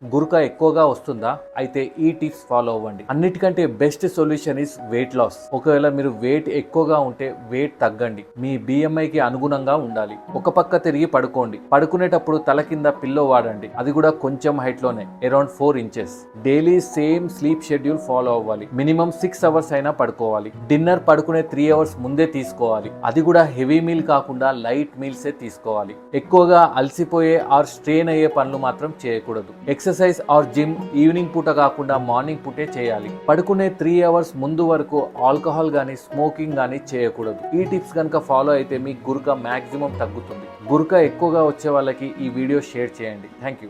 గురక ఎక్కువగా వస్తుందా? అయితే ఈ టిప్స్ ఫాలో అవ్వండి. అన్నిటికంటే best solution is weight loss. ఒకవేళ మీరు వెయిట్ ఎక్కువగా ఉంటే వెయిట్ తగ్గండి. మీ బిఎంఐకి అనుగుణంగా ఉండాలి. ఒక పక్క తిరిగి పడుకోండి. పడుకునేటప్పుడు తల కింద పిల్లో వాడండి. అది కూడా కొంచెం హైట్ లోనే, around 4 inches. Daily same sleep schedule follow అవ్వాలి. మినిమం 6 అవర్స్ అయినా పడుకోవాలి. డిన్నర్ పడుకునే 3 అవర్స్ ముందే తీసుకోవాలి. అది కూడా హెవీ మీల్ కాకుండా లైట్ మీల్సే తీసుకోవాలి. ఎక్కువగా అలసిపోయే ఆర్ స్ట్రెయిన్ అయ్యే పనులు మాత్రం చేయకూడదు. ఎక్సర్సైజ్ ఆర్ జిమ్ ఈవినింగ్ పూట కాకుండా మార్నింగ్ పూటే చేయాలి. పడుకునే 3 అవర్స్ ముందు వరకు ఆల్కహాల్ గానీ స్మోకింగ్ గానీ చేయకూడదు. ఈ టిప్స్ కనుక ఫాలో అయితే మీ గురక మాక్సిమం తగ్గుతుంది. గురక ఎక్కువగా వచ్చే వాళ్ళకి ఈ వీడియో షేర్ చేయండి. Thank you.